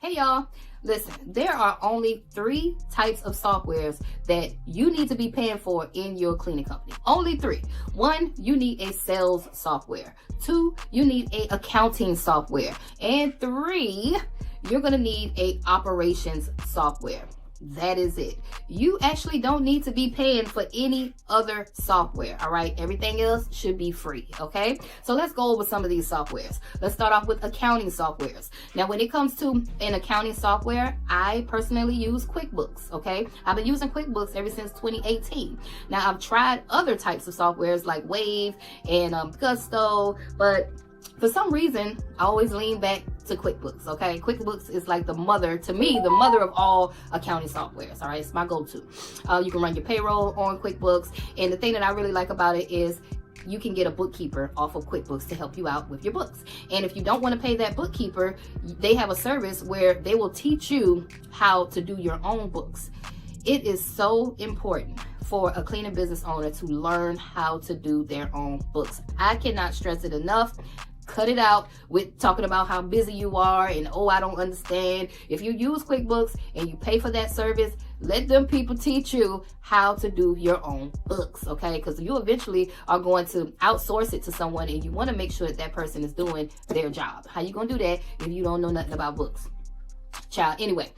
Hey y'all, listen, there are only 3 types of softwares that you need to be paying for in your cleaning company. Only 3. 1, you need a sales software. 2, you need a accounting software. And 3, you're gonna need a operations software. That is it. You actually don't need to be paying for any other software, all right? Everything else should be free, okay? So let's go over some of these softwares. Let's start off with accounting softwares. Now, when it comes to an accounting software, I personally use QuickBooks, okay? I've been using QuickBooks ever since 2018. Now, I've tried other types of softwares like Wave and Gusto, but for some reason, I always lean back to QuickBooks, okay? QuickBooks is like the mother, to me, the mother of all accounting softwares, all right? It's my go-to. You can run your payroll on QuickBooks, and the thing that I really like about it is you can get a bookkeeper off of QuickBooks to help you out with your books. And if you don't want to pay that bookkeeper, they have a service where they will teach you how to do your own books. It is so important for a cleaning business owner to learn how to do their own books. I cannot stress it enough. Cut it out with talking about how busy you are and, oh, I don't understand. If you use QuickBooks and you pay for that service, let them people teach you how to do your own books, okay? Because you eventually are going to outsource it to someone, and you want to make sure that that person is doing their job. How you going to do that if you don't know nothing about books? Child, anyway.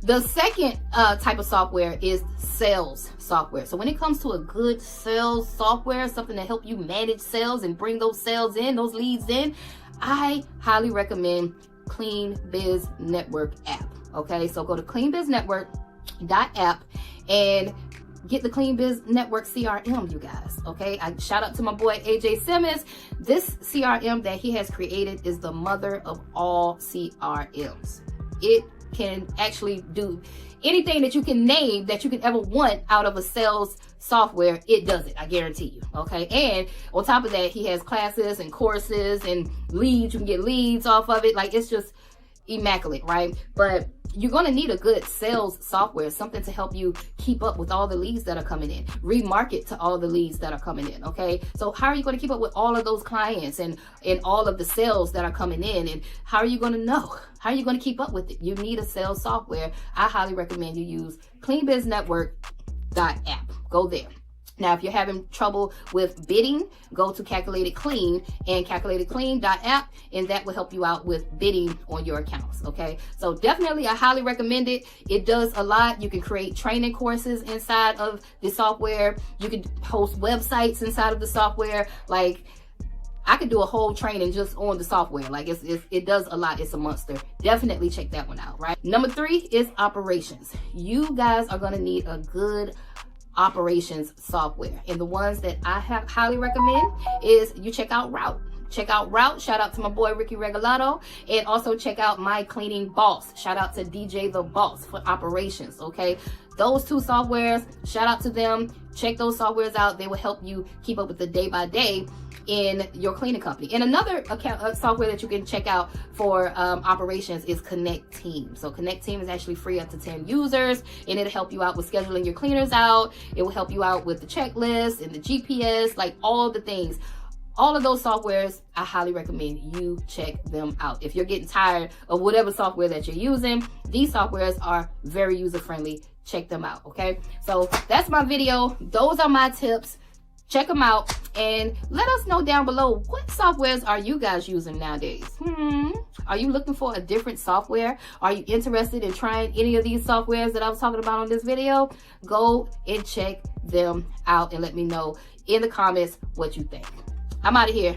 The second type of software is sales software. So when it comes to a good sales software, something to help you manage sales and bring those sales in, those leads in, I highly recommend CleanBiz Network app. Okay, so go to cleanbiznetwork.app and get the CleanBiz Network CRM, you guys. Okay, I shout out to my boy AJ Simmons. This CRM that he has created is the mother of all CRMs. It can actually do anything that you can name that you can ever want out of a sales software. It does it, I guarantee you, okay? And on top of that, he has classes and courses and leads. You can get leads off of it. Like, it's just immaculate, right? But you're going to need a good sales software, something to help you keep up with all the leads that are coming in, remarket to all the leads that are coming in, okay? So how are you going to keep up with all of those clients and all of the sales that are coming in? And how are you going to know? How are you going to keep up with it? You need a sales software. I highly recommend you use cleanbiznetwork.app. Go there. Now, if you're having trouble with bidding, go to Calculated Clean and calculatedclean.app, and that will help you out with bidding on your accounts, okay? So definitely, I highly recommend it. It does a lot. You can create training courses inside of the software. You can host websites inside of the software. Like, I could do a whole training just on the software. Like, it does a lot. It's a monster. Definitely check that one out, right? Number 3 is operations. You guys are going to need a good operations software, and the ones that I have highly recommend is you check out Route. Shout out to my boy Ricky Regalado, and also check out My Cleaning Boss. Shout out to DJ the Boss for operations, okay? Those 2 softwares, shout out to them. Check those softwares out. They will help you keep up with the day by day in your cleaning company. And another software that you can check out for operations is Connect Team. So Connect Team is actually free up to 10 users, and it'll help you out with scheduling your cleaners out. It will help you out with the checklist and the GPS, like all the things. All of those softwares, I highly recommend you check them out. If you're getting tired of whatever software that you're using, these softwares are very user-friendly. Check them out, okay? So that's my video. Those are my tips. Check them out and let us know down below, what softwares are you guys using nowadays? Are you looking for a different software? Are you interested in trying any of these softwares that I was talking about on this video? Go and check them out and let me know in the comments what you think. I'm out of here.